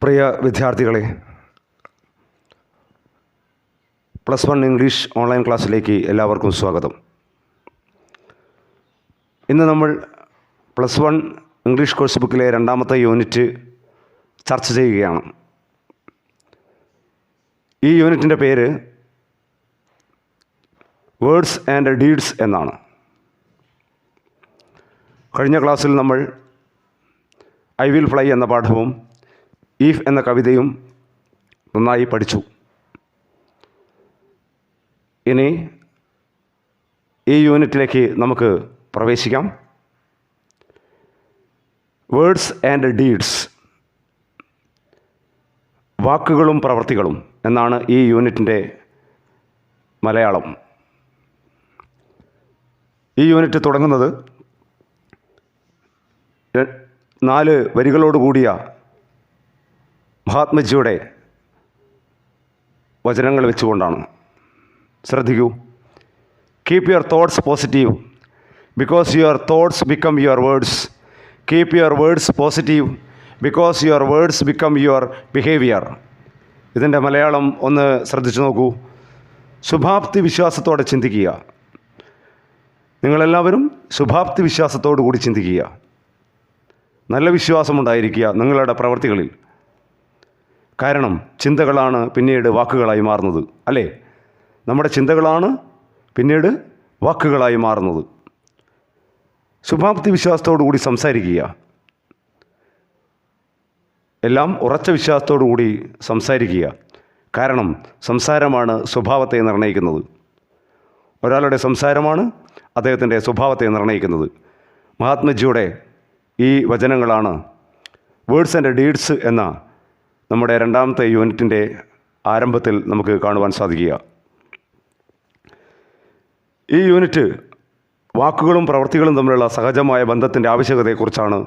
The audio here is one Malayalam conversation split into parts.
പ്രിയ വിദ്യാർത്ഥികളെ, +1 ഇംഗ്ലീഷ് ഓൺലൈൻ ക്ലാസ്സിലേക്ക് എല്ലാവർക്കും സ്വാഗതം. ഇന്ന് നമ്മൾ +1 ഇംഗ്ലീഷ് കോഴ്സ് ബുക്കിലെ 2ാമത്തെ യൂണിറ്റ് ചർച്ച ചെയ്യുകയാണ്. ഈ യൂണിറ്റിൻ്റെ പേര് വേർഡ്സ് ആൻഡ് ഡീഡ്സ് എന്നാണ്. കഴിഞ്ഞ ക്ലാസ്സിൽ നമ്മൾ ഐ വിൽ ഫ്ലൈ എന്ന പാഠവും ഈഫ് എന്ന കവിതയും നന്നായി പഠിച്ചു. ഇനി ഈ യൂണിറ്റിലേക്ക് നമുക്ക് പ്രവേശിക്കാം. വേർഡ്സ് ആൻഡ് ഡീഡ്സ്, വാക്കുകളും പ്രവൃത്തികളും എന്നാണ് ഈ യൂണിറ്റിൻ്റെ മലയാളം. ഈ യൂണിറ്റ് തുടങ്ങുന്നത് 4 വരികളോടുകൂടിയ മഹാത്മജിയുടെ വചനങ്ങൾ വെച്ചുകൊണ്ടാണ്. ശ്രദ്ധിക്കൂ. Keep your thoughts positive because your thoughts become your words. Keep your words positive because your words become your behaviour. ഇതിൻ്റെ മലയാളം ഒന്ന് ശ്രദ്ധിച്ചു നോക്കൂ. ശുഭാപ്തി വിശ്വാസത്തോടെ ചിന്തിക്കുക. നിങ്ങളെല്ലാവരും ശുഭാപ്തി വിശ്വാസത്തോടു കൂടി ചിന്തിക്കുക. നല്ല വിശ്വാസമുണ്ടായിരിക്കുക നിങ്ങളുടെ പ്രവൃത്തികളിൽ. കാരണം ചിന്തകളാണ് പിന്നീട് വാക്കുകളായി മാറുന്നത്, അല്ലേ? നമ്മുടെ ചിന്തകളാണ് പിന്നീട് വാക്കുകളായി മാറുന്നത്. ശുഭാപ്തി വിശ്വാസത്തോടു കൂടി സംസാരിക്കുക. എല്ലാം ഉറച്ച വിശ്വാസത്തോടു കൂടി സംസാരിക്കുക. കാരണം സംസാരമാണ് സ്വഭാവത്തെ നിർണ്ണയിക്കുന്നത്. ഒരാളുടെ സംസാരമാണ് അദ്ദേഹത്തിൻ്റെ സ്വഭാവത്തെ നിർണ്ണയിക്കുന്നത്. മഹാത്മജിയുടെ ഈ വചനങ്ങളാണ് വേർഡ്സ് ആൻഡ് ഡീഡ്സ് എന്ന നമ്മുടെ 2ാമത്തെ യൂണിറ്റിൻ്റെ ആരംഭത്തിൽ നമുക്ക് കാണുവാൻ സാധിക്കുക. ഈ യൂണിറ്റ് വാക്കുകളും പ്രവൃത്തികളും തമ്മിലുള്ള സഹജമായ ബന്ധത്തിൻ്റെ ആവശ്യകതയെക്കുറിച്ചാണ്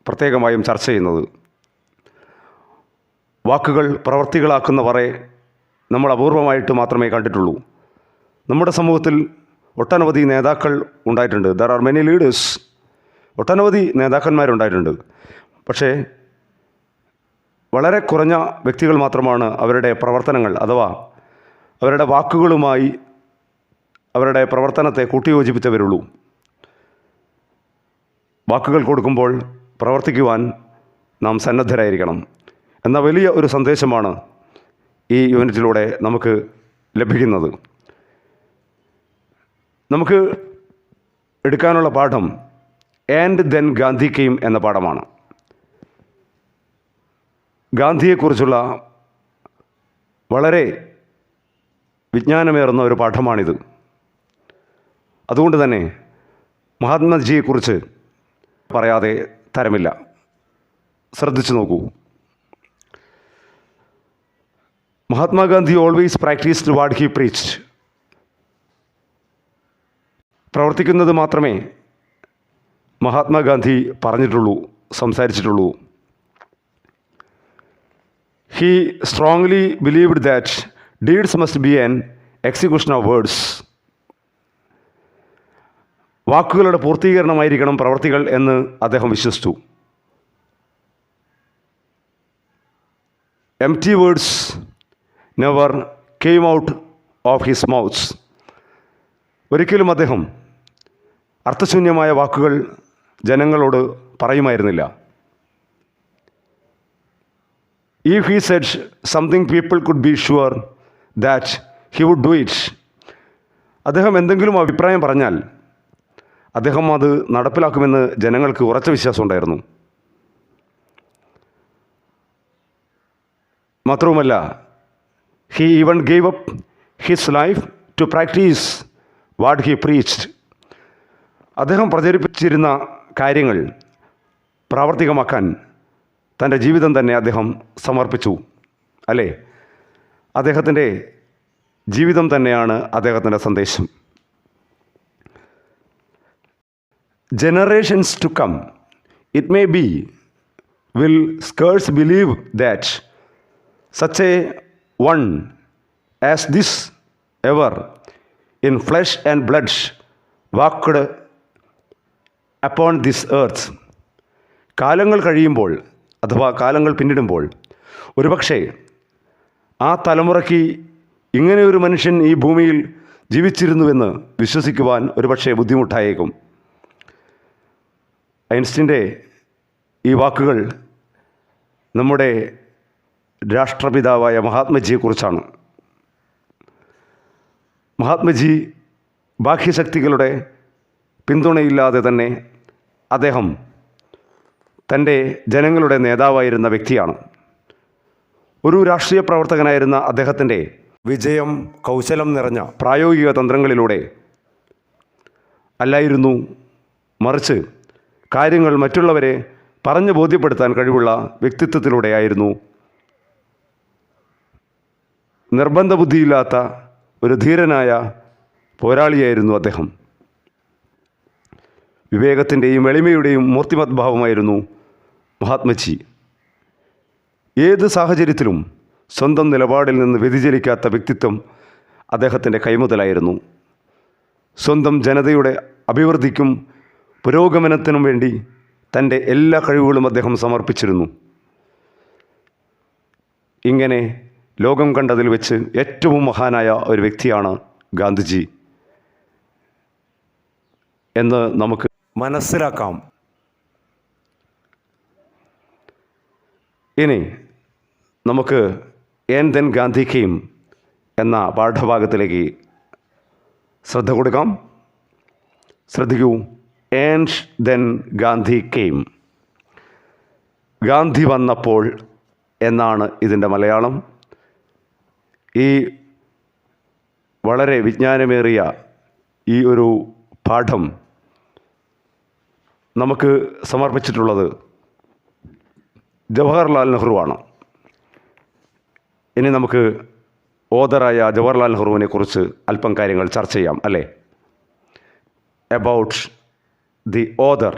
പ്രത്യേകമായും ചർച്ച ചെയ്യുന്നത്. വാക്കുകൾ പ്രവൃത്തികളാക്കുന്നവരെ നമ്മൾ അപൂർവമായിട്ട് മാത്രമേ കണ്ടിട്ടുള്ളൂ. നമ്മുടെ സമൂഹത്തിൽ ഒട്ടനവധി നേതാക്കൾ ഉണ്ടായിട്ടുണ്ട്. There are many leaders. ഒട്ടനവധി നേതാക്കന്മാരുണ്ടായിട്ടുണ്ട്. പക്ഷേ വളരെ കുറഞ്ഞ വ്യക്തികൾ മാത്രമാണ് അവരുടെ പ്രവർത്തനങ്ങൾ അഥവാ അവരുടെ വാക്കുകളുമായി അവരുടെ പ്രവർത്തനത്തെ കൂട്ടിയോജിപ്പിച്ചവരുള്ളൂ. വാക്കുകൾ കൊടുക്കുമ്പോൾ പ്രവർത്തിക്കുവാൻ നാം സന്നദ്ധരായിരിക്കണം എന്ന വലിയ ഒരു സന്ദേശമാണ് ഈ യൂണിറ്റിലൂടെ നമുക്ക് ലഭിക്കുന്നത്. നമുക്ക് എടുക്കാനുള്ള പാഠം ആൻഡ് ദെൻ ഗാന്ധി കെയിം എന്ന പാഠമാണ്. ഗാന്ധിയെക്കുറിച്ചുള്ള വളരെ വിജ്ഞാനമേറുന്ന ഒരു പാഠമാണിത്. അതുകൊണ്ട് തന്നെ മഹാത്മജിയെക്കുറിച്ച് പറയാതെ തരമില്ല. ശ്രദ്ധിച്ചു നോക്കൂ. Mahatma Gandhi always practised what he preached. പ്രവർത്തിക്കുന്നത് മാത്രമേ മഹാത്മാഗാന്ധി പറഞ്ഞിട്ടുള്ളൂ, സംസാരിച്ചിട്ടുള്ളൂ. He strongly believed that deeds must be an execution of words. വാക്കുകളുടെ പൂർത്തീകരണമായിരിക്കണം പ്രവർത്തികൾ എന്ന് അദ്ദേഹം വിശ്വസിച്ചു. Empty words never came out of his mouth. ഒരിക്കലും അദ്ദേഹം അർത്ഥശൂന്യമായ വാക്കുകൾ ജനങ്ങളോട് പറയുമായിരുന്നില്ല. If he said something, people could be sure that he would do it. അദ്ദേഹം എന്തെങ്കിലും അഭിപ്രായം പറഞ്ഞാൽ അദ്ദേഹം അത് നടപ്പിലാക്കുമെന്ന് ജനങ്ങൾക്ക് ഉറച്ച വിശ്വാസമുണ്ടായിരുന്നു. മാത്രവുമല്ല, he even gave up his life to practice what he preached. അദ്ദേഹം പ്രചരിപ്പിച്ചിരുന്ന കാര്യങ്ങൾ പ്രാവർത്തികമാക്കാൻ തൻ്റെ ജീവിതം തന്നെ അദ്ദേഹം സമർപ്പിച്ചു, അല്ലേ? അദ്ദേഹത്തിൻ്റെ ജീവിതം തന്നെയാണ് അദ്ദേഹത്തിൻ്റെ സന്ദേശം. Generations to come, it may be, will scarce believe that such a one as this ever in flesh and blood walked upon this earth. കാലങ്ങൾ കഴിയുമ്പോൾ അഥവാ കാലങ്ങൾ പിന്നിടുമ്പോൾ ഒരുപക്ഷെ ആ തലമുറയ്ക്ക് ഇങ്ങനെ ഒരു മനുഷ്യൻ ഈ ഭൂമിയിൽ ജീവിച്ചിരുന്നുവെന്ന് വിശ്വസിക്കുവാൻ ഒരുപക്ഷെ ബുദ്ധിമുട്ടായേക്കും. ഐൻസ്റ്റീൻ്റെ ഈ വാക്കുകൾ നമ്മുടെ രാഷ്ട്രപിതാവായ മഹാത്മജിയെക്കുറിച്ചാണ്. മഹാത്മജി ബാഹ്യശക്തികളുടെ പിന്തുണയില്ലാതെ തന്നെ അദ്ദേഹം തൻ്റെ ജനങ്ങളുടെ നേതാവായിരുന്ന വ്യക്തിയാണ്. ഒരു രാഷ്ട്രീയ പ്രവർത്തകനായിരുന്ന അദ്ദേഹത്തിൻ്റെ വിജയം കൗശലം നിറഞ്ഞ പ്രായോഗിക തന്ത്രങ്ങളിലൂടെ അല്ലായിരുന്നു, മറിച്ച് കാര്യങ്ങൾ മറ്റുള്ളവരെ പറഞ്ഞു ബോധ്യപ്പെടുത്താൻ കഴിവുള്ള വ്യക്തിത്വത്തിലൂടെയായിരുന്നു. നിർബന്ധ ബുദ്ധിയില്ലാത്ത ഒരു ധീരനായ പോരാളിയായിരുന്നു അദ്ദേഹം. വിവേകത്തിൻ്റെയും എളിമയുടെയും മൂർത്തിമത് ഭാവമായിരുന്നു മഹാത്മജി. ഏത് സാഹചര്യത്തിലും സ്വന്തം നിലപാടിൽ നിന്ന് വ്യതിചലിക്കാത്ത വ്യക്തിത്വം അദ്ദേഹത്തിൻ്റെ കൈമുതലായിരുന്നു. സ്വന്തം ജനതയുടെ അഭിവൃദ്ധിക്കും പുരോഗമനത്തിനും വേണ്ടി തൻ്റെ എല്ലാ കഴിവുകളും അദ്ദേഹം സമർപ്പിച്ചിരുന്നു. ഇങ്ങനെ ലോകം കണ്ടതിൽ വെച്ച് ഏറ്റവും മഹാനായ ഒരു വ്യക്തിയാണ് ഗാന്ധിജി എന്ന് നമുക്ക് മനസ്സിലാക്കാം. ഇനി നമുക്ക് ആൻഡ് ദെൻ ഗാന്ധി കെയിം എന്ന പാഠഭാഗത്തിലേക്ക് ശ്രദ്ധ കൊടുക്കാം. ശ്രദ്ധിക്കൂ. And then Gandhi came. Gandhi വന്നപ്പോൾ എന്നാണ് ഇതിൻ്റെ മലയാളം. ഈ വളരെ വിജ്ഞാനമേറിയ ഈ ഒരു പാഠം നമുക്ക് സമർപ്പിച്ചിട്ടുള്ളത് ജവഹർലാൽ നെഹ്റുവാണ്. ഇനി നമുക്ക് ഓദറായ ജവഹർലാൽ നെഹ്റുവിനെ കുറിച്ച് അല്പം കാര്യങ്ങൾ ചർച്ച ചെയ്യാം, അല്ലേ? About the other.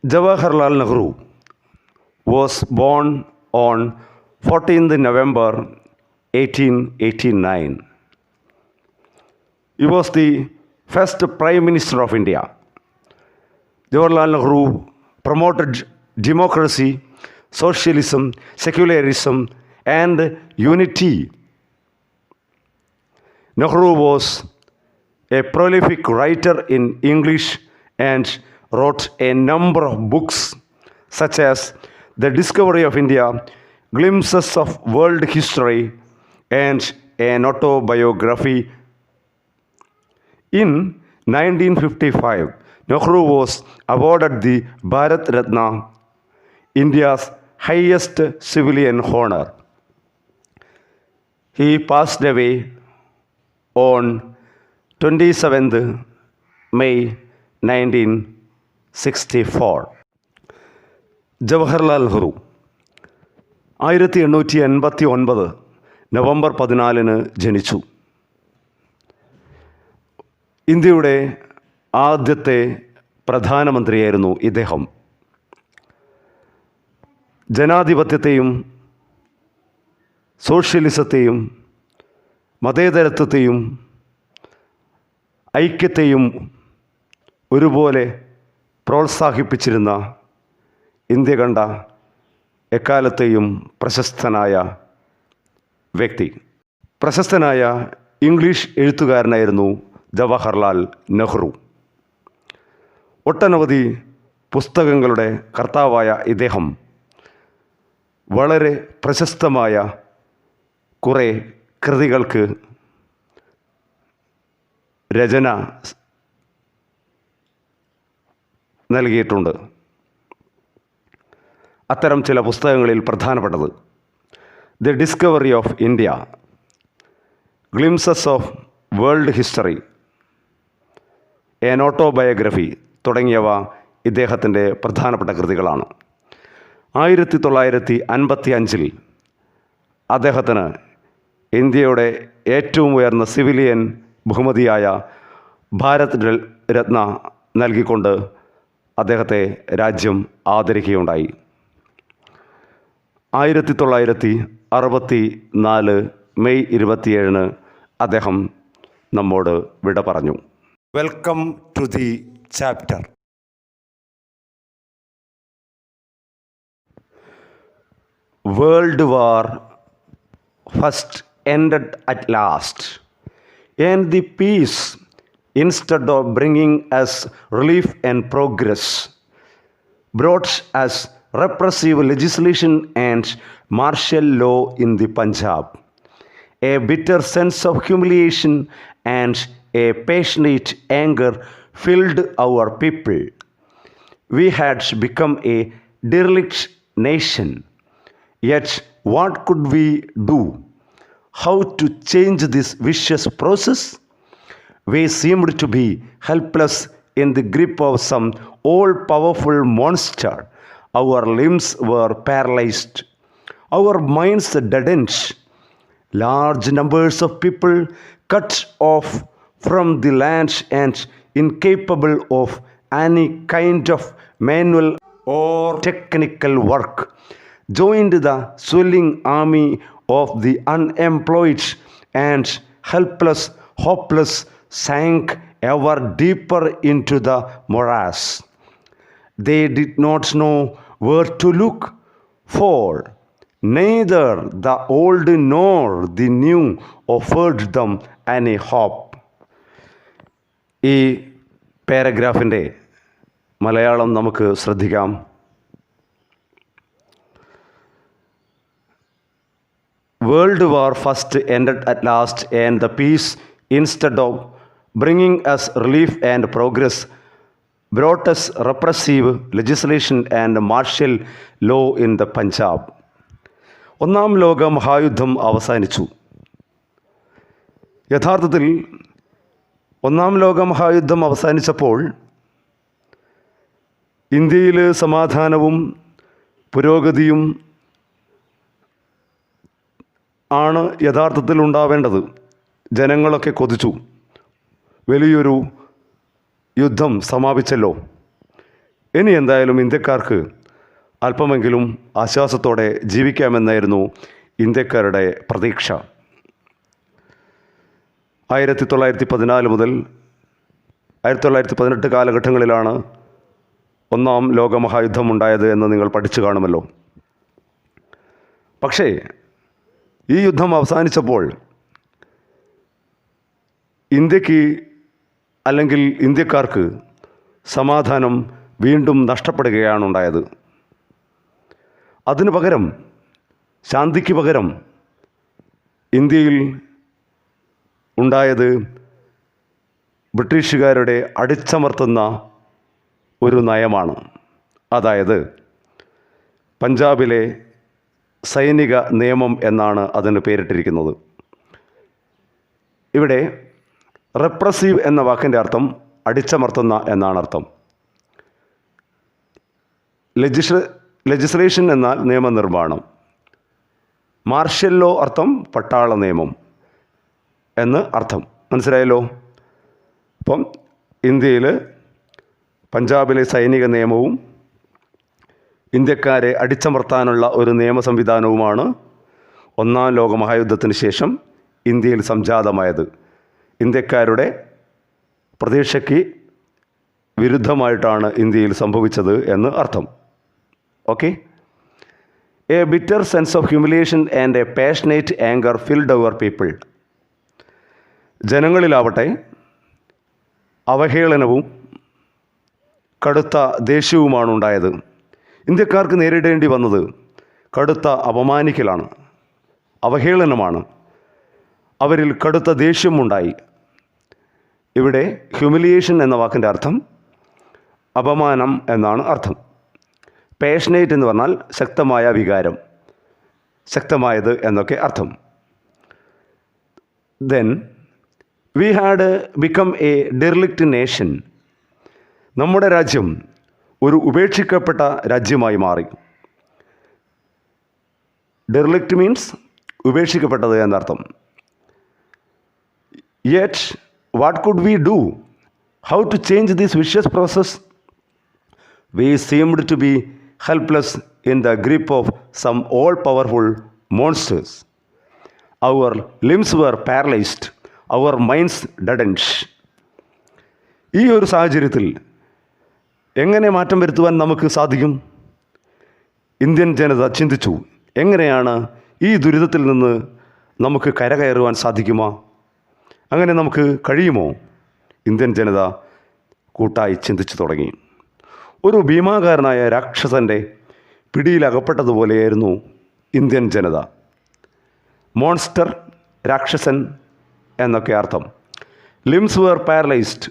Jawaharlal Nehru was born on 14th November 1889. He was the first Prime Minister of India. Jawaharlal Nehru promoted democracy, socialism, secularism, and unity. Nehru was a prolific writer in English and wrote a number of books such as The Discovery of India, Glimpses of World History, and an autobiography. In 1955, Nehru was awarded the Bharat Ratna, India's highest civilian honor. He passed away on 27th May 1964. Jawaharlal Nehru 1889 November 14 ജനിച്ചു. ഇന്ത്യയുടെ ആദ്യത്തെ പ്രധാനമന്ത്രിയായിരുന്നു ഇദ്ദേഹം. ജനാധിപത്യത്തെയും സോഷ്യലിസത്തെയും മതേതരത്വത്തെയും ഐക്യത്തെയും ഒരുപോലെ പ്രോത്സാഹിപ്പിച്ചിരുന്ന ഇന്ത്യ കണ്ട എക്കാലത്തെയും പ്രശസ്തനായ വ്യക്തി. പ്രശസ്തനായ ഇംഗ്ലീഷ് എഴുത്തുകാരനായിരുന്നു ജവഹർലാൽ നെഹ്റു. ഒട്ടനവധി പുസ്തകങ്ങളുടെ കർത്താവായ ഇദ്ദേഹം വളരെ പ്രശസ്തമായ കുറേ കൃതികൾക്ക് രചന നൽകിയിട്ടുണ്ട്. അത്തരം ചില പുസ്തകങ്ങളിൽ പ്രധാനപ്പെട്ടത് the discovery of India, glimpses of world history, N autobiography തുടങ്ങിയവ ഇദ്ദേഹത്തിൻ്റെ പ്രധാനപ്പെട്ട കൃതികളാണ്. 1955 അദ്ദേഹത്തിന് ഇന്ത്യയുടെ ഏറ്റവും ഉയർന്ന സിവിലിയൻ ബഹുമതിയായ ഭാരത് രത്ന നൽകിക്കൊണ്ട് അദ്ദേഹത്തെ രാജ്യം ആദരിക്കുകയുണ്ടായി. 1964 മെയ് 27 അദ്ദേഹം നമ്മോട് വിട പറഞ്ഞു. Welcome to the chapter. World War first ended at last, and the peace, instead of bringing us relief and progress, brought us repressive legislation and martial law in the Punjab. A bitter sense of humiliation and a passionate anger filled our people. We had become a derelict nation. Yet, what could we do? How to change this vicious process? We seemed to be helpless in the grip of some all-powerful monster. Our limbs were paralyzed, our minds deadened. Large numbers of people cut off from the land and incapable of any kind of manual or technical work joined the swelling army of the unemployed, and helpless, hopeless, sank ever deeper into the morass. They did not know where to look for. Neither the old nor the new offered them any hope. ഈ പാരഗ്രാഫിൻ്റെ മലയാളം നമുക്ക് ശ്രദ്ധിക്കാം. World War first ended at last, and the peace, instead of bringing us relief and progress, brought us repressive legislation and martial law in the Punjab. ഒന്നാം ലോക മഹായുദ്ധം അവസാനിച്ചു. യഥാർത്ഥത്തിൽ ഒന്നാം ലോക മഹായുദ്ധം അവസാനിച്ചപ്പോൾ ഇന്ത്യയിൽ സമാധാനവും പുരോഗതിയും ആണ് യഥാർത്ഥത്തിൽ ഉണ്ടാവേണ്ടത്. ജനങ്ങളൊക്കെ കൊതിച്ചു. വലിയൊരു യുദ്ധം സമാപിച്ചല്ലോ. ഇനി എന്തായാലും ഇന്ത്യക്കാർക്ക് അല്പമെങ്കിലും ആശ്വാസത്തോടെ ജീവിക്കാമെന്നായിരുന്നു ഇന്ത്യക്കാരുടെ പ്രതീക്ഷ. 1914 മുതൽ 1918 കാലഘട്ടങ്ങളിലാണ് ഒന്നാം ലോകമഹായുദ്ധം ഉണ്ടായത് എന്ന് നിങ്ങൾ പഠിച്ചു കാണുമല്ലോ. പക്ഷേ ഈ യുദ്ധം അവസാനിച്ചപ്പോൾ ഇന്ത്യക്ക് അല്ലെങ്കിൽ ഇന്ത്യക്കാർക്ക് സമാധാനം വീണ്ടും നഷ്ടപ്പെടുകയാണ് ഉണ്ടായത്. അതിനു പകരം, ശാന്തിക്ക് പകരം ഇന്ത്യയിൽ ഉണ്ടായത് ബ്രിട്ടീഷുകാരുടെ അടിച്ചമർത്തുന്ന ഒരു നയമാണ്. അതായത് പഞ്ചാബിലെ സൈനിക നിയമം എന്നാണ് അതിന് പേരിട്ടിരിക്കുന്നത്. ഇവിടെ റെപ്രസീവ് എന്ന വാക്കിൻ്റെ അർത്ഥം അടിച്ചമർത്തുന്ന എന്നാണ് അർത്ഥം. ലെജിസ്ലേഷൻ എന്നാൽ നിയമനിർമ്മാണം. മാർഷ്യൽ ലോ അർത്ഥം പട്ടാള നിയമം എന്ന് അർത്ഥം. മനസ്സിലായല്ലോ? അപ്പം ഇന്ത്യയിൽ പഞ്ചാബിലെ സൈനിക നിയമവും ഇന്ത്യക്കാരെ അടിച്ചമർത്താനുള്ള ഒരു നിയമ സംവിധാനവുമാണ് ഒന്നാം ലോകമഹായുദ്ധത്തിന് ശേഷം ഇന്ത്യയിൽ സംജാതമായത്. ഇന്ത്യക്കാരുടെ പ്രതീക്ഷയ്ക്ക് വിരുദ്ധമായിട്ടാണ് ഇന്ത്യയിൽ സംഭവിച്ചത് എന്ന് അർത്ഥം. Okay. A bitter sense of humiliation and a passionate anger filled our people. ജനങ്ങളിലാവട്ടെ അവഹേളനവും കടുത്ത ദേഷ്യവുമാണ് ഉണ്ടായത്. ഇന്ത്യക്കാർക്ക് നേരിടേണ്ടി വന്നത് കടുത്ത അപമാനിക്കലാണ്, അവഹേളനമാണ്. അവരിൽ കടുത്ത ദേഷ്യമുണ്ടായി. ഇവിടെ ഹ്യൂമിലിയേഷൻ എന്ന വാക്കിൻ്റെ അർത്ഥം അപമാനം എന്നാണ് അർത്ഥം. പാഷനേറ്റ് എന്ന് പറഞ്ഞാൽ ശക്തമായ വികാരം, ശക്തമായത് എന്നൊക്കെ അർത്ഥം. Then we had become a derelict nation. നമ്മുടെ രാജ്യം ഒരു ഉപേക്ഷിക്കപ്പെട്ട രാജ്യമായി മാറി. ഡെർലിക്റ്റ് മീൻസ് ഉപേക്ഷിക്കപ്പെട്ടത് എന്നർത്ഥം. Yet what could we do? How to change this vicious process? We seemed to be helpless in the grip of some all-powerful monsters. Our limbs were paralyzed, our minds deadened. ഈ ഒരു സാഹചര്യത്തിൽ എങ്ങനെ മാറ്റം വരുത്തുവാൻ നമുക്ക് സാധിക്കും? ഇന്ത്യൻ ജനത ചിന്തിച്ചു. എങ്ങനെയാണ് ഈ ദുരിതത്തിൽ നിന്ന് നമുക്ക് കരകയറുവാൻ സാധിക്കുമോ? അങ്ങനെ നമുക്ക് കഴിയുമോ? ഇന്ത്യൻ ജനത കൂട്ടായി ചിന്തിച്ചു തുടങ്ങി. ഒരു ഭീമാകാരനായ രാക്ഷസൻ്റെ പിടിയിലകപ്പെട്ടതുപോലെയായിരുന്നു ഇന്ത്യൻ ജനത. മോൺസ്റ്റർ, രാക്ഷസൻ എന്നൊക്കെ അർത്ഥം. Limbs were paralysed.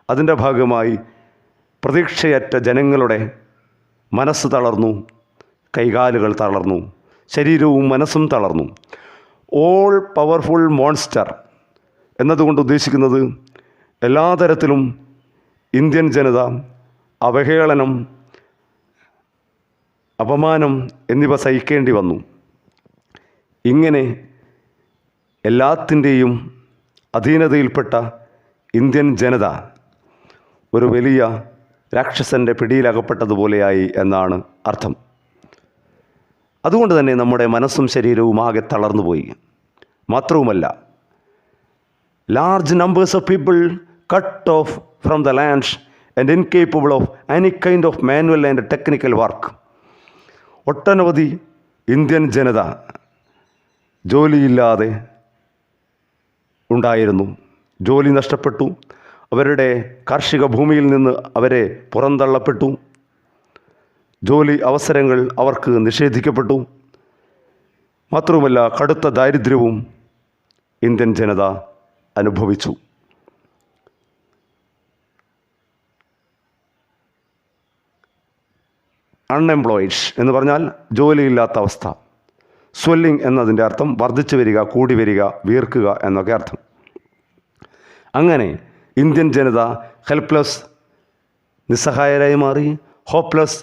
അതിൻ്റെ ഭാഗമായി പ്രതീക്ഷയറ്റ ജനങ്ങളുടെ മനസ്സ് തളർന്നു, കൈകാലുകൾ തളർന്നു, ശരീരവും മനസ്സും തളർന്നു. ഓൾ പവർഫുൾ മോൺസ്റ്റർ എന്നതുകൊണ്ട് ഉദ്ദേശിക്കുന്നത് എല്ലാ തരത്തിലും ഇന്ത്യൻ ജനത അവഹേളനം, അപമാനം എന്നിവ സഹിക്കേണ്ടി വന്നു. ഇങ്ങനെ എല്ലാത്തിൻ്റെയും അധീനതയിൽപ്പെട്ട ഇന്ത്യൻ ജനത ഒരു വലിയ രാക്ഷസൻ്റെ പിടിയിലകപ്പെട്ടതുപോലെയായി എന്നാണ് അർത്ഥം. അതുകൊണ്ട് തന്നെ നമ്മുടെ മനസ്സും ശരീരവും ആകെ തളർന്നുപോയി. മാത്രവുമല്ല, large numbers of people cut off from the land and incapable of any kind of manual and technical work. ഒട്ടനവധി ഇന്ത്യൻ ജനത ജോലിയില്ലാതെ ഉണ്ടായിരുന്നു. ജോലി നഷ്ടപ്പെട്ടു. അവരുടെ കാർഷിക ഭൂമിയിൽ നിന്ന് അവരെ പുറന്തള്ളപ്പെട്ടു. ജോലി അവസരങ്ങൾ അവർക്ക് നിഷേധിക്കപ്പെട്ടു. മാത്രവുമല്ല, കടുത്ത ദാരിദ്ര്യവും ഇന്ത്യൻ ജനത അനുഭവിച്ചു. അൺഎംപ്ലോയിഡ് എന്ന് പറഞ്ഞാൽ ജോലിയില്ലാത്ത അവസ്ഥ. സ്വെല്ലിംഗ് എന്നതിൻ്റെ അർത്ഥം വർദ്ധിച്ചു വരിക, കൂടി വരിക, വീർക്കുക എന്നൊക്കെ അർത്ഥം. അങ്ങനെ ഇന്ത്യൻ ജനത ഹെൽപ്ലെസ്, നിസ്സഹായരായി മാറി. ഹോപ്പ്ലെസ്,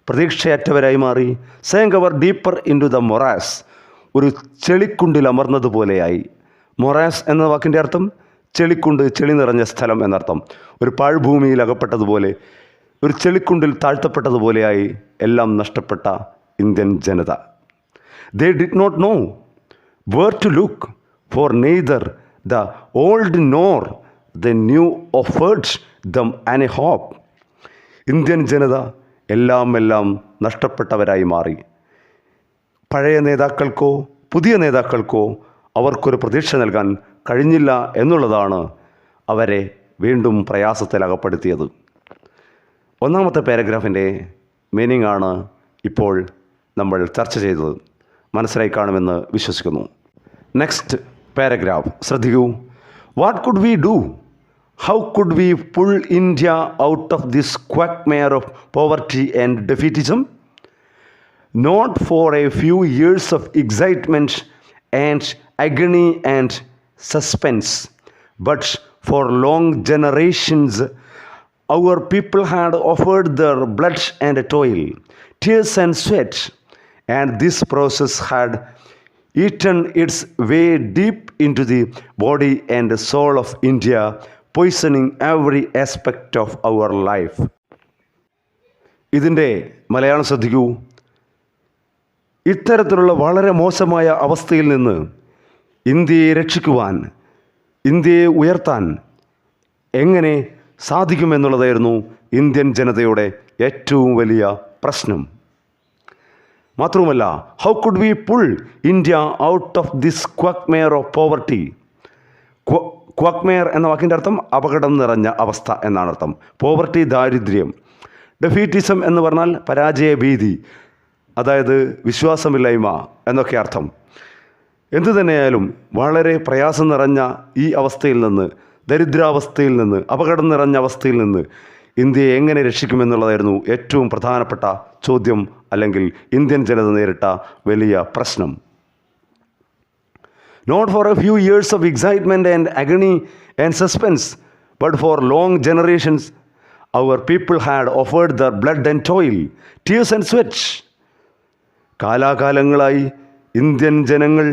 പ്രതീക്ഷയറ്റവരായി മാറി. Sank ever deeper into the morass, ഒരു ചെളിക്കുണ്ടിൽ അമർന്നതുപോലെയായി. മൊറാസ് എന്ന വാക്കിൻ്റെ അർത്ഥം ചെളിക്കുണ്ട്, ചെളി നിറഞ്ഞ സ്ഥലം എന്നർത്ഥം. ഒരു പാഴ്ഭൂമിയിൽ അകപ്പെട്ടതുപോലെ, ഒരു ചെളിക്കുണ്ടിൽ താഴ്ത്തപ്പെട്ടതുപോലെയായി എല്ലാം നഷ്ടപ്പെട്ട Indian Janata. They did not know where to look, for neither the old nor the new offered them any hope. Indian ജനത എല്ലാം നഷ്ടപ്പെട്ടവരായി മാറി. പഴയ നേതാക്കൾക്കോ പുതിയ നേതാക്കൾക്കോ അവർക്കൊരു പ്രതീക്ഷ നൽകാൻ കഴിഞ്ഞില്ല എന്നുള്ളതാണ് അവരെ വീണ്ടും പ്രയാസത്തിൽ അകപ്പെടുത്തിയത്. ഒന്നാമത്തെ പാരഗ്രാഫിൻ്റെ മീനിങ് ആണ് ഇപ്പോൾ നമ്മൾ ചർച്ച ചെയ്തത്. മനസ്സിലായി കാണുമെന്ന് വിശ്വസിക്കുന്നു. നെക്സ്റ്റ് പാരഗ്രാഫ് ശ്രദ്ധിക്കൂ. What could we do? How could we pull India out of this quagmire of poverty and defeatism? Not for a few years of excitement and agony and suspense, but for long generations our people had offered their blood and toil, tears and sweat, and this process had eaten its way deep into the body and soul of India, poisoning every aspect of our life. ഇതിൻ്റെ മലയാളം ശ്രദ്ധിക്കൂ. ഇത്തരത്തിലുള്ള വളരെ മോശമായ അവസ്ഥയിൽ നിന്ന് ഇന്ത്യയെ രക്ഷിക്കുവാൻ, ഇന്ത്യയെ ഉയർത്താൻ എങ്ങനെ സാധിക്കുമെന്നുള്ളതായിരുന്നു ഇന്ത്യൻ ജനതയുടെ ഏറ്റവും വലിയ പ്രശ്നം. മാത്രവുമല്ല, how could we pull India out of this quagmire of poverty. Quagmire എന്ന വാക്കിൻ്റെ അർത്ഥം അപകടം നിറഞ്ഞ അവസ്ഥ എന്നാണ് അർത്ഥം. പോവർട്ടി, ദാരിദ്ര്യം. ഡെഫീറ്റിസം എന്ന് പറഞ്ഞാൽ പരാജയ ഭീതി, അതായത് വിശ്വാസമില്ലായ്മ എന്നൊക്കെ അർത്ഥം. എന്തു തന്നെയായാലും വളരെ പ്രയാസം നിറഞ്ഞ ഈ അവസ്ഥയിൽ നിന്ന്, ദരിദ്രാവസ്ഥയിൽ നിന്ന്, അപകടം നിറഞ്ഞ അവസ്ഥയിൽ നിന്ന് ഇന്ത്യയെ എങ്ങനെ രക്ഷിക്കുമെന്നുള്ളതായിരുന്നു ഏറ്റവും പ്രധാനപ്പെട്ട ചോദ്യം, അല്ലെങ്കിൽ ഇന്ത്യൻ ജനത നേരിട്ട വലിയ പ്രശ്നം. Not for a few years of excitement and agony and suspense, but for long generations our people had offered their blood and toil, tears and sweat. കാലാകാലങ്ങളായി ഇന്ത്യൻ ജനങ്ങൾ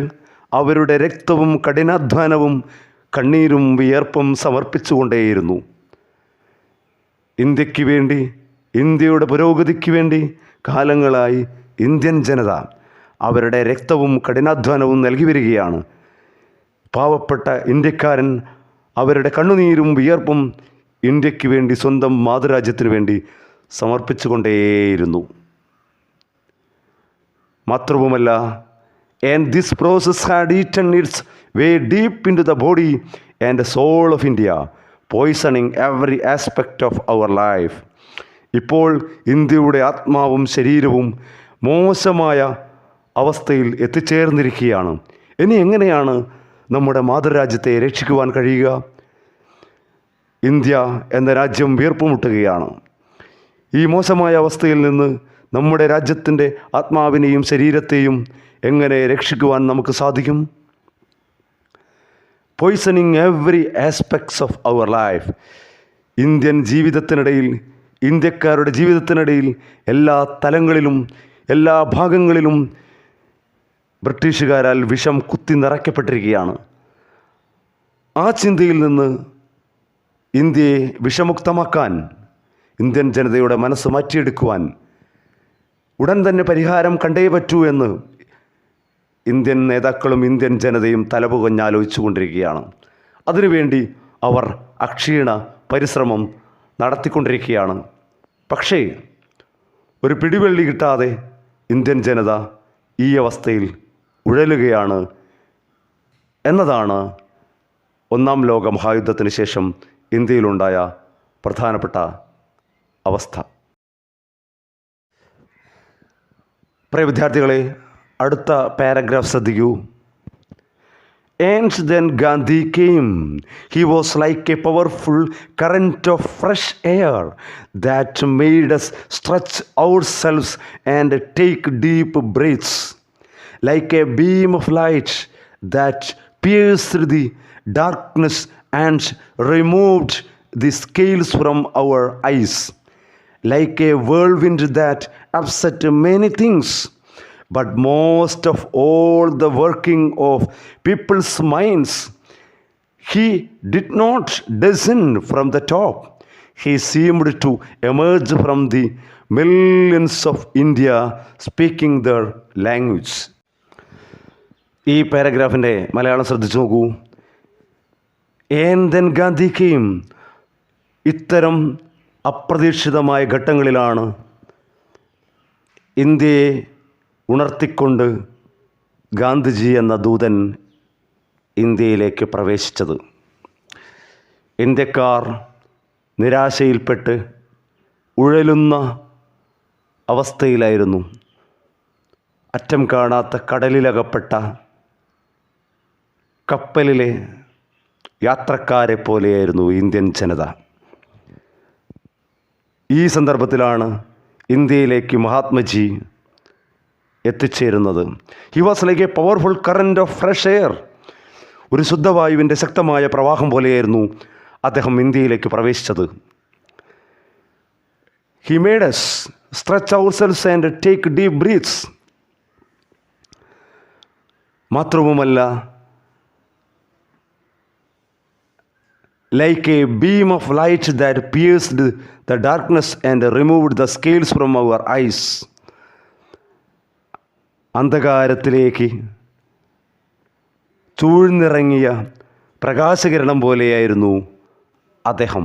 അവരുടെ രക്തവും കഠിനാധ്വാനവും കണ്ണീരും വിയർപ്പും സമർപ്പിച്ചുകൊണ്ടേയിരുന്നു. ഇന്ത്യക്ക് വേണ്ടി, ഇന്ത്യയുടെ പുരോഗതിക്ക് വേണ്ടി കാലങ്ങളായി ഇന്ത്യൻ ജനത അവരുടെ രക്തവും കഠിനാധ്വാനവും നൽകി വരികയാണ്. പാവപ്പെട്ട ഇന്ത്യക്കാരൻ അവരുടെ കണ്ണുനീരും വിയർപ്പും ഇന്ത്യക്ക് വേണ്ടി, സ്വന്തം മാതൃരാജ്യത്തിന് വേണ്ടി സമർപ്പിച്ചുകൊണ്ടേയിരുന്നു. മാത്രവുമല്ല, and this process had eaten its way deep into the body and soul of India, poisoning every aspect of our life. ഇപ്പോൾ ഇന്ത്യയുടെ ആത്മാവും ശരീരവും മോശമായ അവസ്ഥയിൽ എത്തിച്ചേർന്നിരിക്കുകയാണ്. ഇനി എങ്ങനെയാണ് നമ്മുടെ മാതൃരാജ്യത്തെ രക്ഷിക്കുവാൻ കഴിയുക? ഇന്ത്യ എന്ന രാജ്യം വീർപ്പുമുട്ടുകയാണ്. ഈ മോശമായ അവസ്ഥയിൽ നിന്ന് നമ്മുടെ രാജ്യത്തിൻ്റെ ആത്മാവിനെയും ശരീരത്തെയും എങ്ങനെ രക്ഷിക്കുവാൻ നമുക്ക് സാധിക്കും? Poisoning every aspects of our life. Indian ജീവിതത്തിനിടയിൽ, ഇന്ത്യക്കാരുടെ ജീവിതത്തിനിടയിൽ എല്ലാ തലങ്ങളിലും എല്ലാ ഭാഗങ്ങളിലും ബ്രിട്ടീഷുകാരാൽ വിഷം കുത്തി നിറയ്ക്കപ്പെട്ടിരിക്കുകയാണ്. ആ ചിന്തയിൽ നിന്ന് ഇന്ത്യയെ വിഷമുക്തമാക്കാൻ, ഇന്ത്യൻ ജനതയുടെ മനസ്സ് മാറ്റിയെടുക്കുവാൻ ഉടൻ തന്നെ പരിഹാരം കണ്ടേ പറ്റൂ എന്ന് ഇന്ത്യൻ നേതാക്കളും ഇന്ത്യൻ ജനതയും തലപുകഞ്ഞാലോചിച്ചു കൊണ്ടിരിക്കുകയാണ്. അതിനുവേണ്ടി അവർ അക്ഷീണ പരിശ്രമം നടത്തിക്കൊണ്ടിരിക്കുകയാണ്. പക്ഷേ ഒരു പിടിവള്ളി കിട്ടാതെ ഇന്ത്യൻ ജനത ഈ അവസ്ഥയിൽ ഉഴലുകയാണ് എന്നതാണ് ഒന്നാം ലോക മഹായുദ്ധത്തിന് ശേഷം ഇന്ത്യയിലുണ്ടായ പ്രധാനപ്പെട്ട അവസ്ഥ. പ്രിയ വിദ്യാർത്ഥികളെ, അടുത്ത പാരഗ്രാഫ് ശ്രദ്ധിക്കൂ. And then Gandhi came. He was like a powerful current of fresh air that made us stretch ourselves and take deep breaths, like a beam of light that pierced the darkness and removed the scales from our eyes, like a whirlwind that upset many things, but most of all the working of people's minds. He did not descend from the top. He seemed to emerge from the millions of India speaking their language. ഈ പാരഗ്രാഫിൻ്റെ മലയാളം ശ്രദ്ധിച്ചു നോക്കൂ. And then Gandhi came. ഇത്തരം അപ്രതീക്ഷിതമായ ഘട്ടങ്ങളിലാണ് ഇന്ത്യയെ ഉണർത്തിക്കൊണ്ട് ഗാന്ധിജി എന്ന ദൂതൻ ഇന്ത്യയിലേക്ക് പ്രവേശിച്ചത്. ഇന്ത്യക്കാർ നിരാശയിൽപ്പെട്ട് ഉഴലുന്ന അവസ്ഥയിലായിരുന്നു. അറ്റം കാണാത്ത കടലിലകപ്പെട്ട കപ്പലിലെ യാത്രക്കാരെ പോലെയായിരുന്നു ഇന്ത്യൻ ജനത. ഈ സന്ദർഭത്തിലാണ് ഇന്ത്യയിലേക്ക് മഹാത്മജി എത്തിച്ചേരുന്നത്. He was like A powerful current of fresh air. ഒരു ശുദ്ധവായുവിൻ്റെ ശക്തമായ പ്രവാഹം പോലെയായിരുന്നു അദ്ദേഹം ഇന്ത്യയിലേക്ക് പ്രവേശിച്ചത്. He made us stretch ourselves and take deep breaths. മാത്രവുമല്ല, like a beam of light that pierced the darkness and removed the scales from our eyes. അന്ധകാരത്തിലേക്ക് ചൂഴ്ന്നിറങ്ങിയ പ്രകാശകിരണം പോലെയായിരുന്നു അദ്ദേഹം.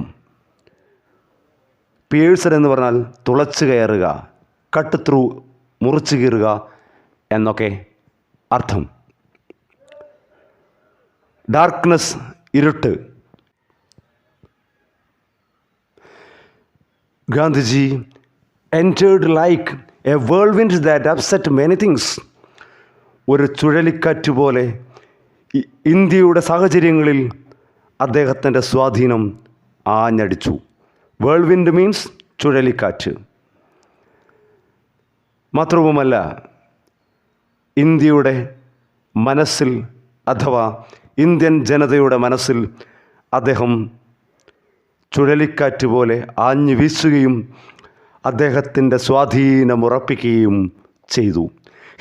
പിയേഴ്സൺ എന്ന് പറഞ്ഞാൽ തുളച്ചു കയറുക, കട്ട് ത്രൂ, മുറിച്ചു കീറുക എന്നൊക്കെ അർത്ഥം. ഡാർക്ക്നെസ്, ഇരുട്ട്. Gandhiji entered like a whirlwind that upset many things. ഒരു ചുഴലിക്കാറ്റ് പോലെ ഇന്ത്യയുടെ സാഹചര്യങ്ങളിൽ അദ്ദേഹത്തിൻ്റെ സ്വാധീനം ആഞ്ഞടിച്ചു. വേൾവിൻഡ് മീൻസ് ചുഴലിക്കാറ്റ്. മാത്രവുമല്ല, ഇന്ത്യയുടെ മനസ്സിൽ അഥവാ ഇന്ത്യൻ ജനതയുടെ മനസ്സിൽ അദ്ദേഹം ചുഴലിക്കാറ്റ് പോലെ ആഞ്ഞു വീശുകയും അദ്ദേഹത്തിൻ്റെ സ്വാധീനമുറപ്പിക്കുകയും ചെയ്തു.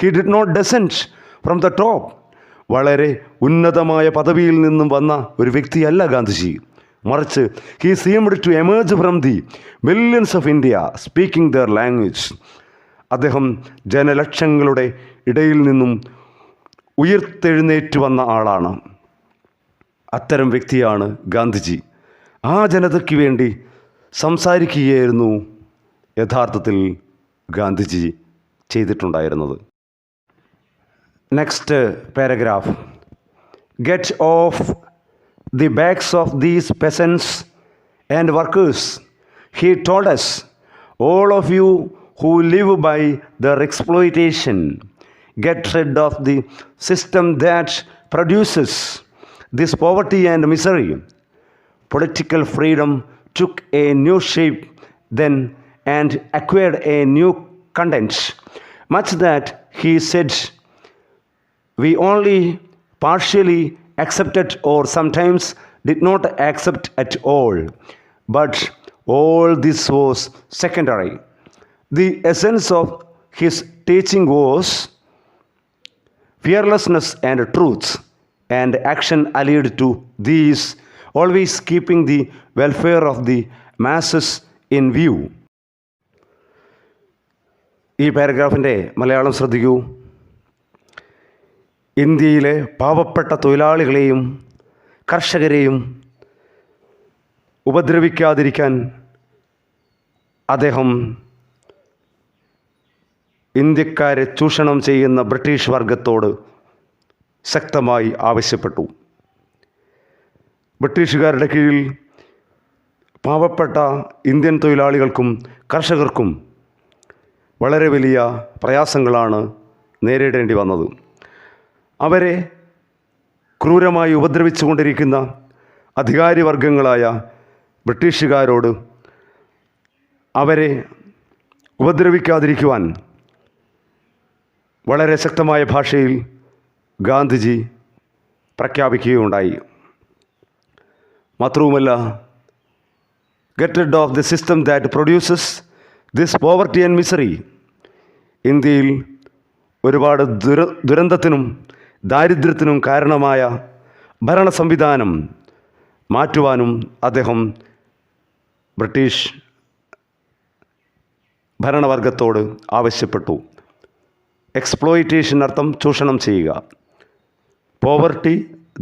He did not descend from the top. വളരെ ഉന്നതമായ പദവിയിൽ നിന്നും വന്ന ഒരു വ്യക്തിയല്ല ഗാന്ധിജി. മറിച്ച് he seemed to emerge from the millions of India speaking their language. അദ്ദേഹം ജനലക്ഷങ്ങളുടെ ഇടയിൽ നിന്നും ഉയർത്തെഴുന്നേറ്റ് വന്ന ആളാണ്. അത്തരം വ്യക്തിയാണ് ഗാന്ധിജി. ആ ജനതയ്ക്ക് വേണ്ടി സംസാരിക്കുകയായിരുന്നു യഥാർത്ഥത്തിൽ ഗാന്ധിജി ചെയ്തിട്ടുണ്ടായിരുന്നത്. Next paragraph. Get off the backs of these peasants and workers, he told us, all of you who live by their exploitation. Get rid of the system that produces this poverty and misery. Political freedom took a new shape then and acquired a new content, much that he said we only partially accepted or sometimes did not accept at all. But all this was secondary. The essence of his teaching was fearlessness and truth, and action allied to these, always keeping the welfare of the masses in view. ഈ പാരഗ്രാഫിൻ്റെ മലയാളം ശ്രദ്ധിക്കൂ. ഇന്ത്യയിലെ പാവപ്പെട്ട തൊഴിലാളികളെയും കർഷകരെയും ഉപദ്രവിക്കാതിരിക്കാൻ അദ്ദേഹം ഇന്ത്യക്കാരെ ചൂഷണം ചെയ്യുന്ന ബ്രിട്ടീഷ് വർഗത്തോട് ശക്തമായി ആവശ്യപ്പെട്ടു. ബ്രിട്ടീഷുകാരുടെ കീഴിൽ പാവപ്പെട്ട ഇന്ത്യൻ തൊഴിലാളികൾക്കും കർഷകർക്കും വളരെ വലിയ പ്രയാസങ്ങളാണ് നേരിടേണ്ടി വന്നത്. അവരെ ക്രൂരമായി ഉപദ്രവിച്ചു കൊണ്ടിരിക്കുന്ന അധികാരിവർഗങ്ങളായ ബ്രിട്ടീഷുകാരോട് അവരെ ഉപദ്രവിക്കാതിരിക്കുവാൻ വളരെ ശക്തമായ ഭാഷയിൽ ഗാന്ധിജി പ്രഖ്യാപിക്കുകയുണ്ടായി. മാത്രവുമല്ല, get rid of the system that produces this poverty and misery. ഇന്ത്യയിൽ ഒരുപാട് ദുരന്തത്തിനും ദാരിദ്ര്യത്തിനും കാരണമായ ഭരണ സംവിധാനം മാറ്റുവാനും അദ്ദേഹം ബ്രിട്ടീഷ് ഭരണവർഗത്തോട് ആവശ്യപ്പെട്ടു. എക്സ്പ്ലോയിറ്റേഷൻ അർത്ഥം ചൂഷണം ചെയ്യുക, പോവർട്ടി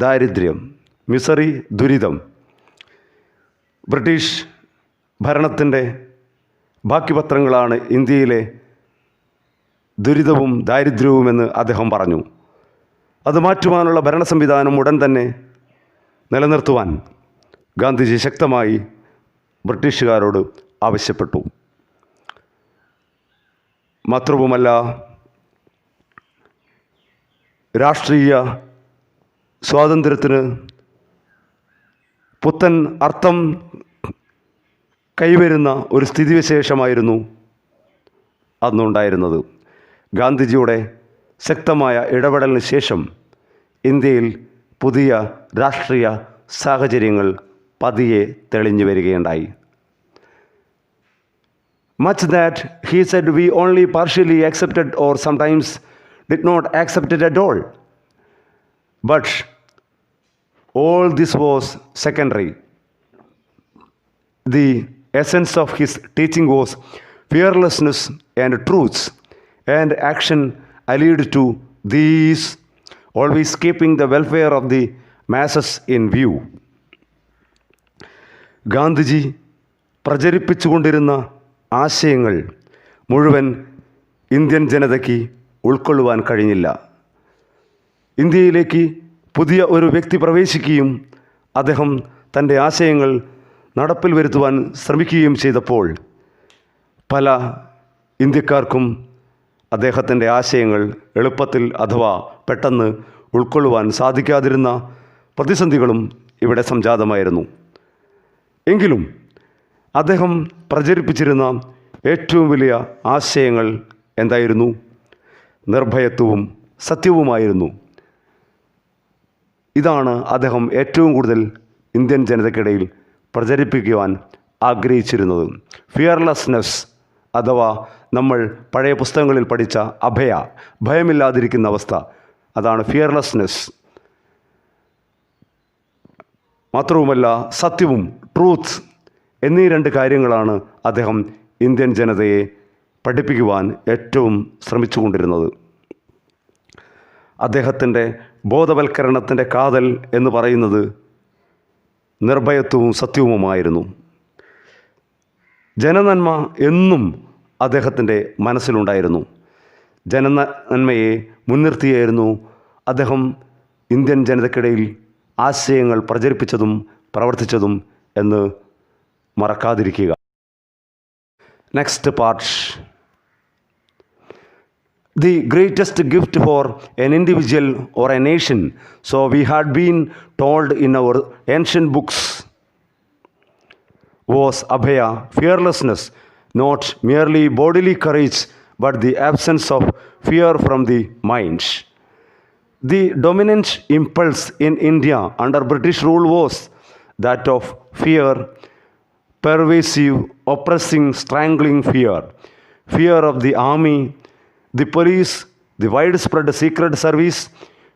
ദാരിദ്ര്യം, മിസറി ദുരിതം. ബ്രിട്ടീഷ് ഭരണത്തിൻ്റെ ബാക്കി പത്രങ്ങളാണ് ഇന്ത്യയിലെ ദുരിതവും ദാരിദ്ര്യവുമെന്ന് അദ്ദേഹം പറഞ്ഞു. അത് മാറ്റുവാനുള്ള ഭരണ സംവിധാനം ഉടൻ തന്നെ നിലനിർത്തുവാൻ ഗാന്ധിജി ശക്തമായി ബ്രിട്ടീഷുകാരോട് ആവശ്യപ്പെട്ടു. മാത്രവുമല്ല, രാഷ്ട്രീയ സ്വാതന്ത്ര്യത്തിന് പുത്തൻ അർത്ഥം കൈവരുന്ന ഒരു സ്ഥിതിവിശേഷമായിരുന്നു അന്നുണ്ടായിരുന്നത്. ഗാന്ധിജിയുടെ ശക്തമായ ഇടപെടലിന് ശേഷം ഇന്ത്യയിൽ പുതിയ രാഷ്ട്രീയ സാഹചര്യങ്ങൾ പതിയെ തെളിഞ്ഞു വരികയുണ്ടായി. Much that he said we only partially accepted or sometimes did not accept it at all. But all this was secondary. The essence of his teaching was fearlessness and truth, and action allied to these, always keeping the welfare of the masses in view. Gandhiji പ്രചരിപ്പിച്ചുകൊണ്ടിരുന്ന ആശയങ്ങൾ മുഴുവൻ ഇന്ത്യൻ ജനതയ്ക്ക് ഉൾക്കൊള്ളുവാൻ കഴിഞ്ഞില്ല. ഇന്ത്യയിലേക്ക് പുതിയ ഒരു വ്യക്തി പ്രവേശിക്കുകയും അദ്ദേഹം തൻ്റെ ആശയങ്ങൾ നടപ്പിൽ വരുത്തുവാൻ ശ്രമിക്കുകയും ചെയ്തപ്പോൾ പല ഇന്ത്യക്കാർക്കും അദ്ദേഹത്തിൻ്റെ ആശയങ്ങൾ എളുപ്പത്തിൽ അഥവാ പെട്ടെന്ന് ഉൾക്കൊള്ളുവാൻ സാധിക്കാതിരുന്ന പ്രതിസന്ധികളും ഇവിടെ സംജാതമായിരുന്നു. എങ്കിലും അദ്ദേഹം പ്രചരിപ്പിച്ചിരുന്ന ഏറ്റവും വലിയ ആശയങ്ങൾ എന്തായിരുന്നു? നിർഭയത്വവും സത്യവുമായിരുന്നു. ഇതാണ് അദ്ദേഹം ഏറ്റവും കൂടുതൽ ഇന്ത്യൻ ജനതയ്ക്കിടയിൽ പ്രചരിപ്പിക്കുവാൻ ആഗ്രഹിച്ചിരുന്നത്. ഫിയർലെസ്നെസ് അഥവാ നമ്മൾ പഴയ പുസ്തകങ്ങളിൽ പഠിച്ച ഭയമില്ലാതിരിക്കുന്ന അവസ്ഥ, അതാണ് ഫിയർലെസ്നെസ്. മാത്രവുമല്ല, സത്യവും ട്രൂത്ത് എന്നീ രണ്ട് കാര്യങ്ങളാണ് അദ്ദേഹം ഇന്ത്യൻ ജനതയെ പഠിപ്പിക്കുവാൻ ഏറ്റവും ശ്രമിച്ചുകൊണ്ടിരുന്നത്. അദ്ദേഹത്തിൻ്റെ ബോധവൽക്കരണത്തിൻ്റെ കാതൽ എന്ന് പറയുന്നത് നിർഭയത്വവും സത്യവുമായിരുന്നു. ജനനന്മ എന്നും അദ്ദേഹത്തിൻ്റെ മനസ്സിലുണ്ടായിരുന്നു. ജനനന്മയെ മുൻനിർത്തിയായിരുന്നു അദ്ദേഹം ഇന്ത്യൻ ജനതയ്ക്കിടയിൽ ആശയങ്ങൾ പ്രചരിപ്പിച്ചതും പ്രവർത്തിച്ചതും എന്ന് മറക്കാതിരിക്കുക. Next part, the greatest gift for an individual or a nation. So we had been told in our ancient books was abhaya, fearlessness, not merely bodily courage, but the absence of fear from the mind. The dominant impulse in India under British rule was that of fear, pervasive, oppressing, strangling fear. Fear of the army, the police, the widespread secret service,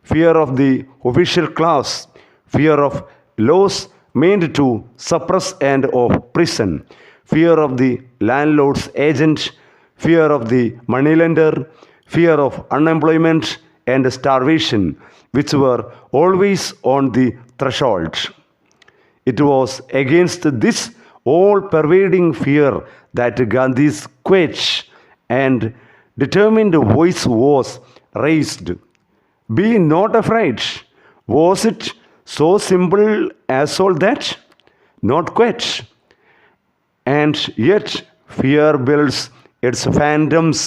fear of the official class, fear of laws meant to suppress and of prison, fear of the landlord's agent, fear of the moneylender, fear of unemployment and starvation, which were always on the threshold. It was against this all-pervading fear that Gandhi's quiet and determined voice was raised. Be not afraid. Was it so simple as all that? Not quite. And yet fear builds its phantoms,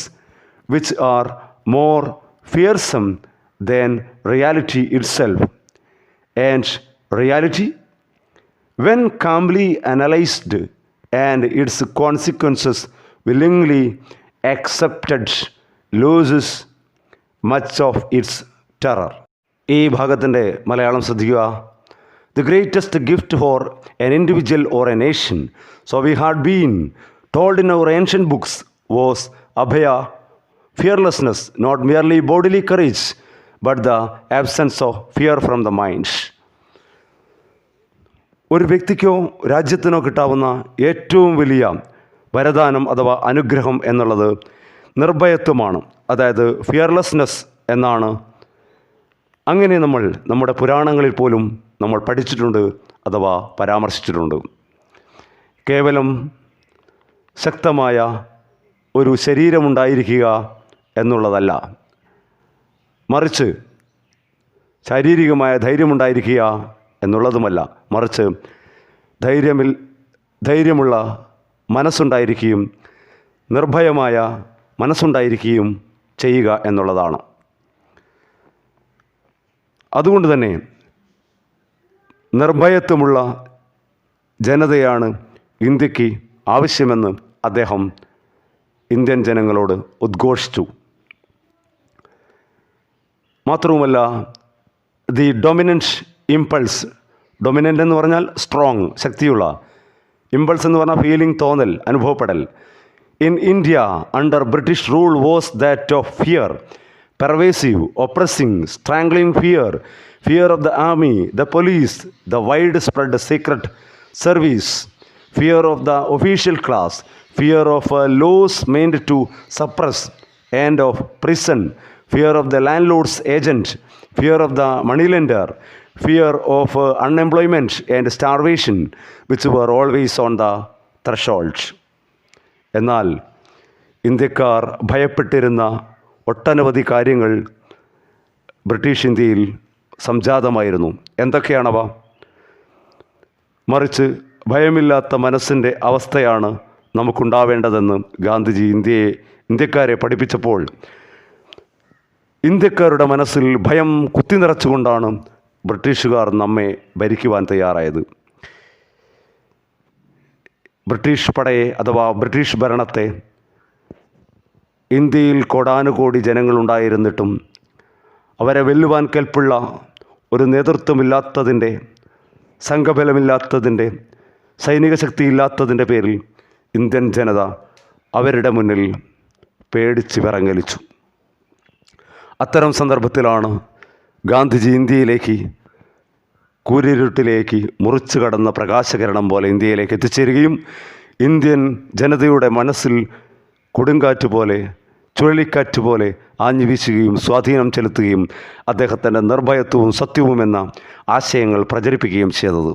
which are more fearsome than reality itself. And reality, when calmly analyzed and its consequences willingly accepted, loses much of its terror. ഈ ഭാഗത്തിൻ്റെ മലയാളം ശ്രദ്ധിക്കുക. The greatest gift for an individual or a nation, so we had been told in our ancient books, was abhaya, fearlessness, not merely bodily courage, but the absence of fear from the mind. ഒരു വ്യക്തിക്കോ രാജ്യത്തിനോ കിട്ടാവുന്ന ഏറ്റവും വലിയ വരദാനം അഥവാ അനുഗ്രഹം എന്നുള്ളത് നിർഭയത്വമാണ്, അതായത് ഫിയർലെസ്നെസ് എന്നാണ്. അങ്ങനെ നമ്മൾ നമ്മുടെ പുരാണങ്ങളിൽ പോലും നമ്മൾ പഠിച്ചിട്ടുണ്ട് അഥവാ പരാമർശിച്ചിട്ടുണ്ട്. കേവലം ശക്തമായ ഒരു ശരീരമുണ്ടായിരിക്കുക എന്നുള്ളതല്ല, മറിച്ച് ശാരീരികമായ ധൈര്യമുണ്ടായിരിക്കുക എന്നുള്ളതുമല്ല, മറിച്ച് ധൈര്യമുള്ള മനസ്സുണ്ടായിരിക്കുകയും നിർഭയമായ മനസ്സുണ്ടായിരിക്കുകയും ചെയ്യുക എന്നുള്ളതാണ്. അതുകൊണ്ട് തന്നെ നിർഭയത്വമുള്ള ജനതയാണ് ഇന്ത്യക്ക് ആവശ്യമെന്ന് അദ്ദേഹം ഇന്ത്യൻ ജനങ്ങളോട് ഉദ്ഘോഷിച്ചു. മാത്രവുമല്ല, ദി ഡൊമിനൻറ്റ് ഇമ്പൾസ്, ഡൊമിനൻ്റ് എന്ന് പറഞ്ഞാൽ സ്ട്രോങ്, ശക്തിയുള്ള, ഇമ്പൾസ് എന്ന് പറഞ്ഞാൽ ഫീലിംഗ്, തോന്നൽ, അനുഭവപ്പെടൽ. In India under British rule was that of fear, pervasive, oppressing, strangling fear, fear of the army, the police, the widespread secret service, fear of the official class, fear of laws meant to suppress and of prison, fear of the landlord's agent, fear of the moneylender, fear of unemployment and starvation, which were always on the threshold. എന്നാൽ ഇന്ത്യക്കാർ ഭയപ്പെട്ടിരുന്ന ഒട്ടനവധി കാര്യങ്ങൾ ബ്രിട്ടീഷ് ഇന്ത്യയിൽ സംജാതമായിരുന്നു. എന്തൊക്കെയാണവ? മറിച്ച് ഭയമില്ലാത്ത മനസ്സിൻ്റെ അവസ്ഥയാണ് നമുക്കുണ്ടാവേണ്ടതെന്ന് ഗാന്ധിജി ഇന്ത്യക്കാരെ പഠിപ്പിച്ചപ്പോൾ ഇന്ത്യക്കാരുടെ മനസ്സിൽ ഭയം കുത്തിനിറച്ചുകൊണ്ടാണ് ബ്രിട്ടീഷുകാർ നമ്മെ ഭരിക്കുവാൻ തയ്യാറായത്. ബ്രിട്ടീഷ് പടയെ അഥവാ ബ്രിട്ടീഷ് ഭരണത്തെ ഇന്ത്യയിൽ കോടാനുകോടി ജനങ്ങളുണ്ടായിരുന്നിട്ടും അവരെ വെല്ലുവാൻ കെൽപ്പുള്ള ഒരു നേതൃത്വമില്ലാത്തതിൻ്റെ, സംഘബലമില്ലാത്തതിൻ്റെ, സൈനിക ശക്തി ഇല്ലാത്തതിൻ്റെ പേരിൽ ഇന്ത്യൻ ജനത അവരുടെ മുന്നിൽ പേടിച്ച് വിറങ്ങലിച്ചു. അത്തരം സന്ദർഭത്തിലാണ് ഗാന്ധിജി ഇന്ത്യയിലേക്ക്, കൂരിരുട്ടിലേക്ക് മുറിച്ചു കടന്ന പ്രകാശകിരണം പോലെ ഇന്ത്യയിലേക്ക് എത്തിച്ചേരുകയും ഇന്ത്യൻ ജനതയുടെ മനസ്സിൽ കൊടുങ്കാറ്റ് പോലെ, ചുഴലിക്കാറ്റ് പോലെ ആഞ്ഞു വീശുകയും സ്വാധീനം ചെലുത്തുകയും അദ്ദേഹത്തിൻ്റെ നിർഭയത്വവും സത്യവും എന്ന ആശയങ്ങൾ പ്രചരിപ്പിക്കുകയും ചെയ്തത്.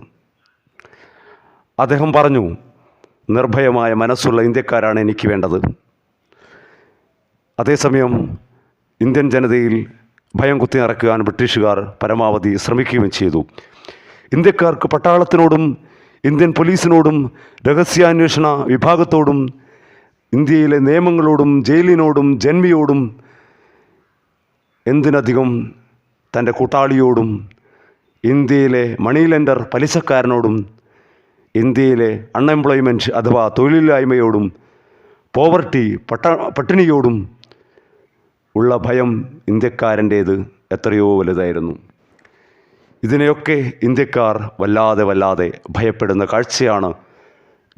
അദ്ദേഹം പറഞ്ഞു, നിർഭയമായ മനസ്സുള്ള ഇന്ത്യക്കാരാണ് എനിക്ക് വേണ്ടത്. അതേസമയം ഇന്ത്യൻ ജനതയിൽ ഭയം കുത്തിനിറക്കുവാൻ ബ്രിട്ടീഷുകാർ പരമാവധി ശ്രമിക്കുകയും ചെയ്തു. ഇന്ത്യക്കാർക്ക് പട്ടാളത്തിനോടും ഇന്ത്യൻ പോലീസിനോടും രഹസ്യാന്വേഷണ വിഭാഗത്തോടും ഇന്ത്യയിലെ നിയമങ്ങളോടും ജയിലിനോടും ജന്മിയോടും എന്തിനധികം തൻ്റെ കൂട്ടാളിയോടും ഇന്ത്യയിലെ മണി ലെൻഡർ പലിശക്കാരനോടും ഇന്ത്യയിലെ അൺഎംപ്ലോയ്മെൻറ്റ് അഥവാ തൊഴിലില്ലായ്മയോടും പോവർട്ടി പട്ടിണിയോടും ഉള്ള ഭയം ഇന്ത്യക്കാരൻ്റേത് എത്രയോ വലുതായിരുന്നു. ഇതിനെയൊക്കെ ഇന്ത്യക്കാർ വല്ലാതെ ഭയപ്പെടുന്ന കാഴ്ചയാണ്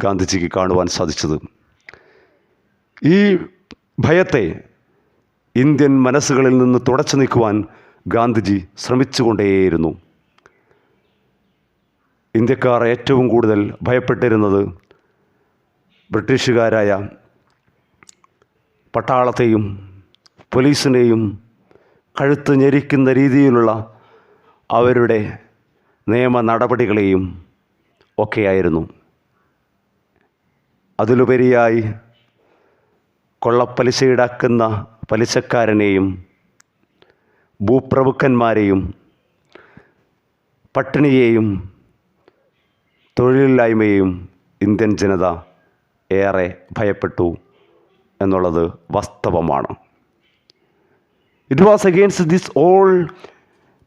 ഗാന്ധിജിക്ക് കാണുവാൻ സാധിച്ചത്. ഈ ഭയത്തെ ഇന്ത്യൻ മനസ്സുകളിൽ നിന്ന് തുടച്ചു നീക്കുവാൻ ഗാന്ധിജി ശ്രമിച്ചുകൊണ്ടേയിരുന്നു. ഇന്ത്യക്കാർ ഏറ്റവും കൂടുതൽ ഭയപ്പെട്ടിരുന്നത് ബ്രിട്ടീഷുകാരായ പട്ടാളത്തെയും പോലീസിനെയും കഴുത്ത് ഞെരിക്കുന്ന രീതിയിലുള്ള അവരുടെ നിയമ നടപടികളെയും ഒക്കെയായിരുന്നു. അതിലുപരിയായി കൊള്ളപ്പലിശ ഈടാക്കുന്ന പലിശക്കാരനെയും ഭൂപ്രഭുക്കന്മാരെയും പട്ടിണിയെയും തൊഴിലില്ലായ്മയെയും ഇന്ത്യൻ ജനത ഏറെ ഭയപ്പെട്ടു എന്നുള്ളത് വാസ്തവമാണ്. It was against this all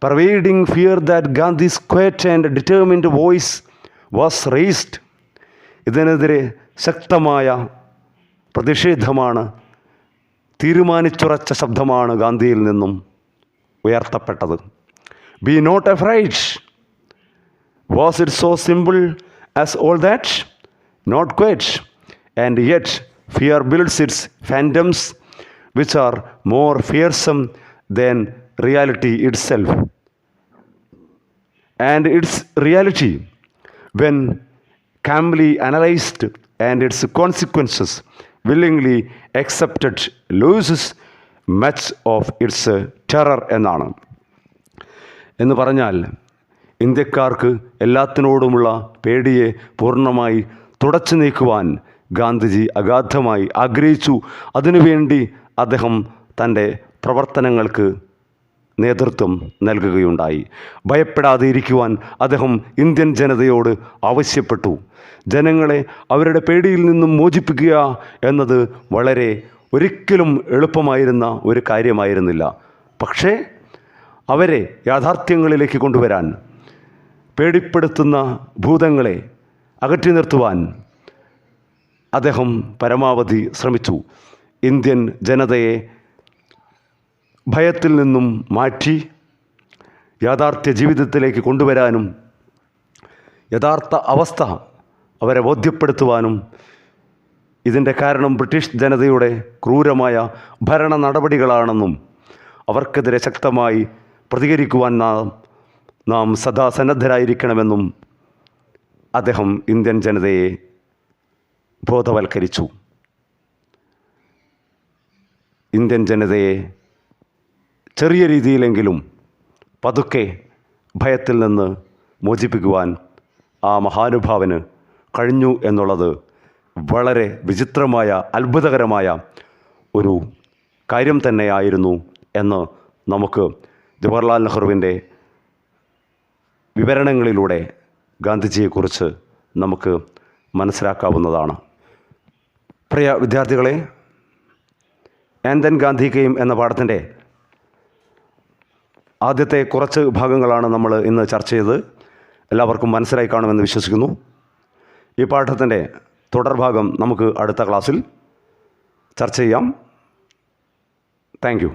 pervading fear that Gandhi's quiet and determined voice was raised. ഇതിനെതിരെ ശക്തമായ പ്രതിഷേധമാണ്, തീരുമാനിച്ചുറച്ച ശബ്ദമാണ് ഗാന്ധിയിൽ നിന്നും ഉയർത്തപ്പെട്ടത്. Be not afraid. Was it so simple as all that? Not quite. And yet fear builds its phantoms, which are more fearsome than reality itself. And its reality, when calmly analyzed and its consequences willingly accepted, loses much of its terror എന്നാണ്. എന്ന് പറഞ്ഞാൽ ഇന്ത്യക്കാർക്ക് എല്ലാത്തിനോടുമുള്ള പേടിയെ പൂർണ്ണമായി തുടച്ചു നീക്കുവാൻ ഗാന്ധിജി അഗാധമായി ആഗ്രഹിച്ചു. അതിനുവേണ്ടി അദ്ദേഹം തൻ്റെ പ്രവർത്തനങ്ങൾക്ക് നേതൃത്വം നൽകുകയുണ്ടായി. ഭയപ്പെടാതെ ഇരിക്കുവാൻ അദ്ദേഹം ഇന്ത്യൻ ജനതയോട് ആവശ്യപ്പെട്ടു. ജനങ്ങളെ അവരുടെ പേടിയിൽ നിന്നും മോചിപ്പിക്കുക എന്നത് വളരെ ഒരിക്കലും എളുപ്പമായിരുന്ന ഒരു കാര്യമായിരുന്നില്ല. പക്ഷേ അവരെ യാഥാർത്ഥ്യങ്ങളിലേക്ക് കൊണ്ടുവരാൻ, പേടിപ്പെടുത്തുന്ന ഭൂതങ്ങളെ അകറ്റി നിർത്തുവാൻ അദ്ദേഹം പരമാവധി ശ്രമിച്ചു. ഇന്ത്യൻ ജനതയെ ഭയത്തിൽ നിന്നും മാറ്റി യാഥാർത്ഥ്യ ജീവിതത്തിലേക്ക് കൊണ്ടുവരാനും യഥാർത്ഥ അവസ്ഥ അവരെ ബോധ്യപ്പെടുത്തുവാനും ഇതിൻ്റെ കാരണം ബ്രിട്ടീഷ് ജനതയുടെ ക്രൂരമായ ഭരണ നടപടികളാണെന്നും അവർക്കെതിരെ ശക്തമായി പ്രതികരിക്കുവാൻ നാം സദാ സന്നദ്ധരായിരിക്കണമെന്നും അദ്ദേഹം ഇന്ത്യൻ ജനതയെ ബോധവൽക്കരിച്ചു. ഇന്ത്യൻ ജനതയെ ചെറിയ രീതിയിലെങ്കിലും പതുക്കെ ഭയത്തിൽ നിന്ന് മോചിപ്പിക്കുവാൻ ആ മഹാനുഭാവന് കഴിഞ്ഞു എന്നുള്ളത് വളരെ വിചിത്രമായ അത്ഭുതകരമായ ഒരു കാര്യം തന്നെയായിരുന്നു എന്ന് നമുക്ക് ജവഹർലാൽ നെഹ്റുവിൻ്റെ വിവരണങ്ങളിലൂടെ ഗാന്ധിജിയെക്കുറിച്ച് നമുക്ക് മനസ്സിലാക്കാവുന്നതാണ്. പ്രിയ വിദ്യാർത്ഥികളെ, ആൻഡ് ദെൻ ഗാന്ധി കെയിം എന്ന പാഠത്തിൻ്റെ ആദ്യത്തെ കുറച്ച് ഭാഗങ്ങളാണ് നമ്മൾ ഇന്ന് ചർച്ച ചെയ്തത്. എല്ലാവർക്കും മനസ്സിലായി കാണുമെന്ന് വിശ്വസിക്കുന്നു. ഈ പാഠത്തിൻ്റെ തുടർഭാഗം നമുക്ക് അടുത്ത ക്ലാസ്സിൽ ചർച്ച ചെയ്യാം. Thank you.